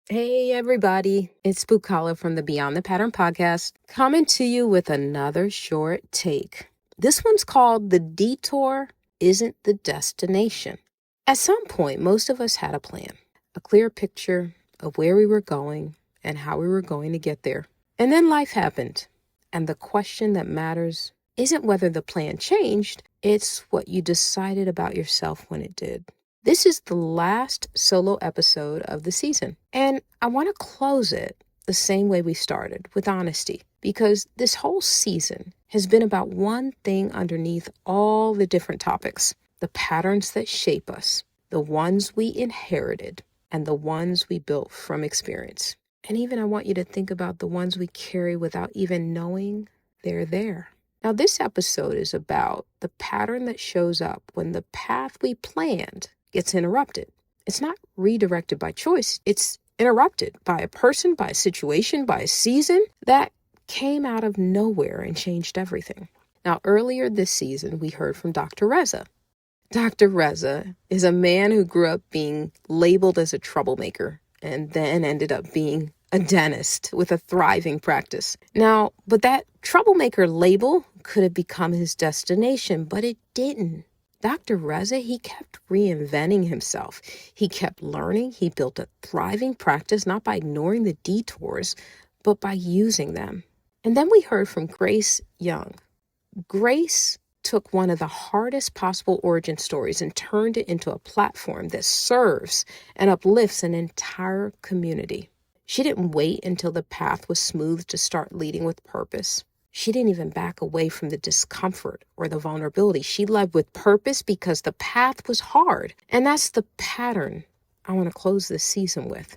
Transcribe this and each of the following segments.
Hey everybody, it's Bukola from the Beyond the Pattern podcast, coming to you with another short take. This one's called The Detour Isn't the Destination. At some point, most of us had a plan, a clear picture of where we were going and how we were going to get there. And then life happened, and the question that matters isn't whether the plan changed, it's what you decided about yourself when it did. This is the last solo episode of the season, and I want to close it the same way we started, with honesty, because this whole season has been about one thing underneath all the different topics: the patterns that shape us, the ones we inherited, and the ones we built from experience. And even I want you to think about the ones we carry without even knowing they're there. Now, this episode is about the pattern that shows up when the path we planned gets interrupted. It's not redirected by choice. It's interrupted by a person, by a situation, by a season that came out of nowhere and changed everything. Now, earlier this season, we heard from Dr. Reza. Dr. Reza is a man who grew up being labeled as a troublemaker and then ended up being a dentist with a thriving practice. Now, but that troublemaker label could have become his destination, but it didn't. Dr. Reza, he kept reinventing himself. He kept learning. He built a thriving practice, not by ignoring the detours, but by using them. And then we heard from Grace Young. Grace took one of the hardest possible origin stories and turned it into a platform that serves and uplifts an entire community. She didn't wait until the path was smooth to start leading with purpose. She didn't even back away from the discomfort or the vulnerability. She led with purpose because the path was hard. And that's the pattern I want to close this season with.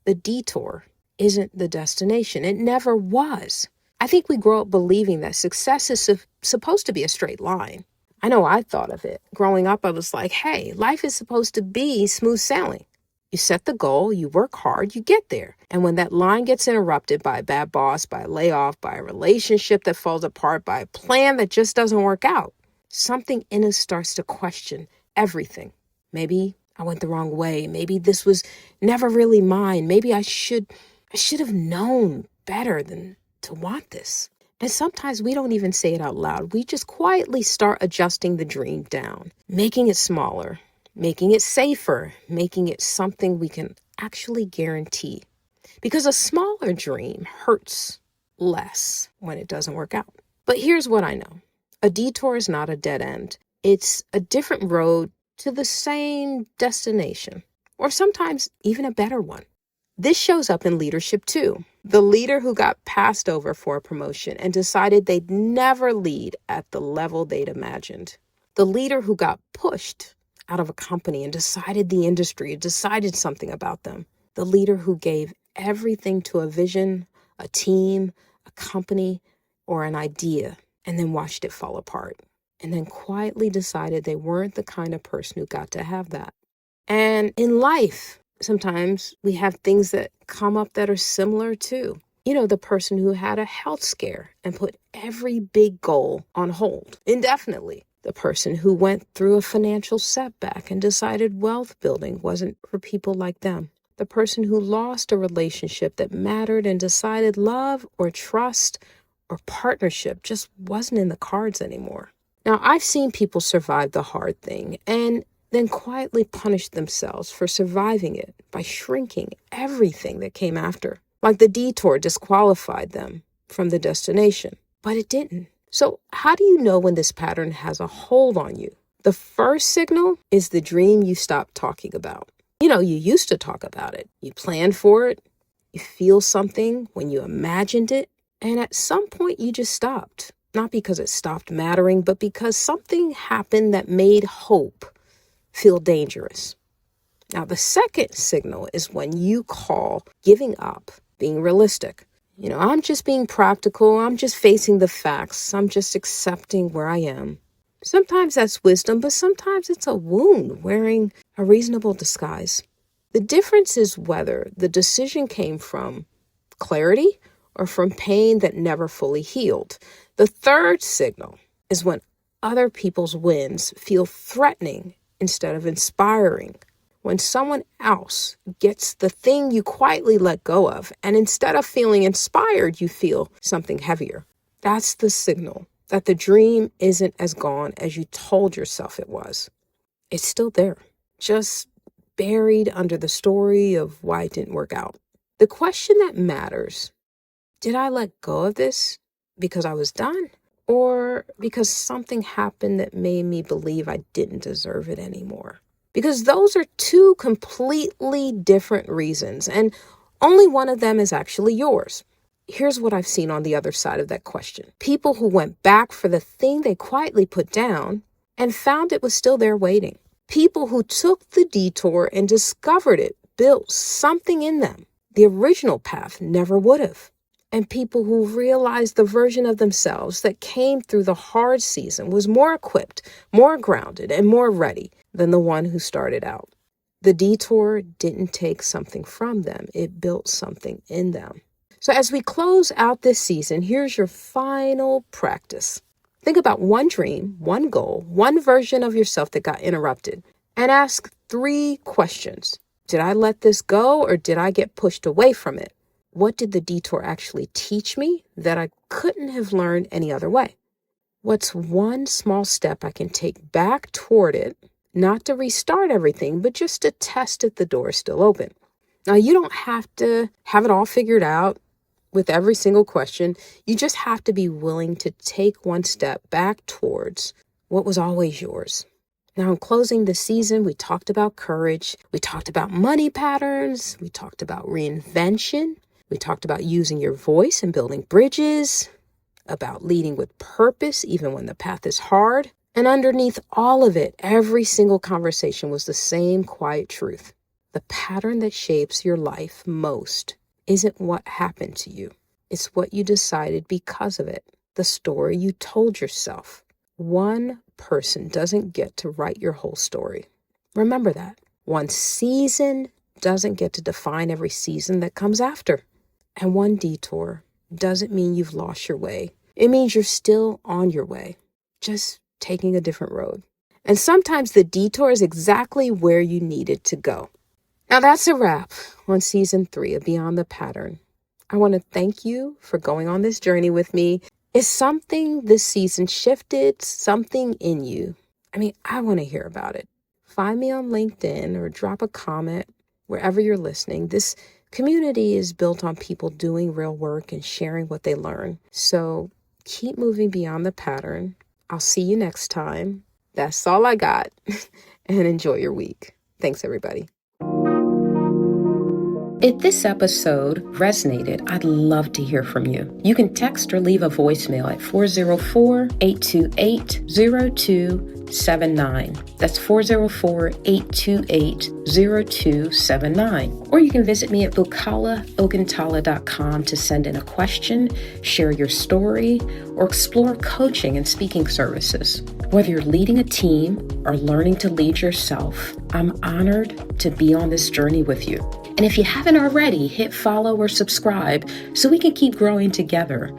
The detour isn't the destination. It never was. I think we grow up believing that success is supposed to be a straight line. I know I thought of it. Growing up, I was like, hey, life is supposed to be smooth sailing. You set the goal, you work hard, you get there. And when that line gets interrupted by a bad boss, by a layoff, by a relationship that falls apart, by a plan that just doesn't work out, something in us starts to question everything. Maybe I went the wrong way. Maybe this was never really mine. Maybe I should have known better than to want this. And sometimes we don't even say it out loud. We just quietly start adjusting the dream down, making it smaller, making it safer, making it something we can actually guarantee. Because a smaller dream hurts less when it doesn't work out. But here's what I know. A detour is not a dead end. It's a different road to the same destination, or sometimes even a better one. This shows up in leadership too. The leader who got passed over for a promotion and decided they'd never lead at the level they'd imagined. The leader who got pushed out of a company and decided the industry, decided something about them. The leader who gave everything to a vision, a team, a company, or an idea, and then watched it fall apart. And then quietly decided they weren't the kind of person who got to have that. And in life, sometimes we have things that come up that are similar too. You know, the person who had a health scare and put every big goal on hold indefinitely. The person who went through a financial setback and decided wealth building wasn't for people like them. The person who lost a relationship that mattered and decided love or trust or partnership just wasn't in the cards anymore. Now, I've seen people survive the hard thing and then quietly punish themselves for surviving it by shrinking everything that came after. Like the detour disqualified them from the destination, but it didn't. So how do you know when this pattern has a hold on you? The first signal is the dream you stopped talking about. You know, you used to talk about it. You planned for it. You feel something when you imagined it. And at some point you just stopped. Not because it stopped mattering, but because something happened that made hope feel dangerous. Now, the second signal is when you call giving up being realistic. You know, I'm just being practical. I'm just facing the facts. I'm just accepting where I am. Sometimes that's wisdom, but sometimes it's a wound wearing a reasonable disguise. The difference is whether the decision came from clarity or from pain that never fully healed. The third signal is when other people's wins feel threatening instead of inspiring, when someone else gets the thing you quietly let go of, and instead of feeling inspired, you feel something heavier. That's the signal that the dream isn't as gone as you told yourself it was. It's still there, just buried under the story of why it didn't work out. The question that matters, did I let go of this because I was done, or because something happened that made me believe I didn't deserve it anymore? Because those are two completely different reasons, and only one of them is actually yours. Here's what I've seen on the other side of that question. People who went back for the thing they quietly put down and found it was still there waiting. People who took the detour and discovered it built something in them the original path never would have. And people who realized the version of themselves that came through the hard season was more equipped, more grounded, and more ready than the one who started out. The detour didn't take something from them. It built something in them. So as we close out this season, here's your final practice. Think about one dream, one goal, one version of yourself that got interrupted, and ask 3 questions. Did I let this go, or did I get pushed away from it? What did the detour actually teach me that I couldn't have learned any other way? What's one small step I can take back toward it, not to restart everything, but just to test if the door is still open? Now, you don't have to have it all figured out with every single question. You just have to be willing to take one step back towards what was always yours. Now, in closing the season, we talked about courage. We talked about money patterns. We talked about reinvention. We talked about using your voice and building bridges, about leading with purpose, even when the path is hard. And underneath all of it, every single conversation was the same quiet truth. The pattern that shapes your life most isn't what happened to you. It's what you decided because of it, the story you told yourself. One person doesn't get to write your whole story. Remember that. One season doesn't get to define every season that comes after. And one detour doesn't mean you've lost your way. It means you're still on your way, just taking a different road. And sometimes the detour is exactly where you needed to go. Now that's a wrap on season 3 of Beyond the Pattern. I want to thank you for going on this journey with me. Is something this season shifted something in you? I want to hear about it. Find me on LinkedIn or drop a comment wherever you're listening. This community is built on people doing real work and sharing what they learn. So keep moving beyond the pattern. I'll see you next time. That's all I got. And enjoy your week. Thanks, everybody. If this episode resonated, I'd love to hear from you. You can text or leave a voicemail at 404-828-0279. That's 404-828-0279. Or you can visit me at bukolaoguntala.com to send in a question, share your story, or explore coaching and speaking services. Whether you're leading a team or learning to lead yourself, I'm honored to be on this journey with you. And if you haven't already, hit follow or subscribe so we can keep growing together.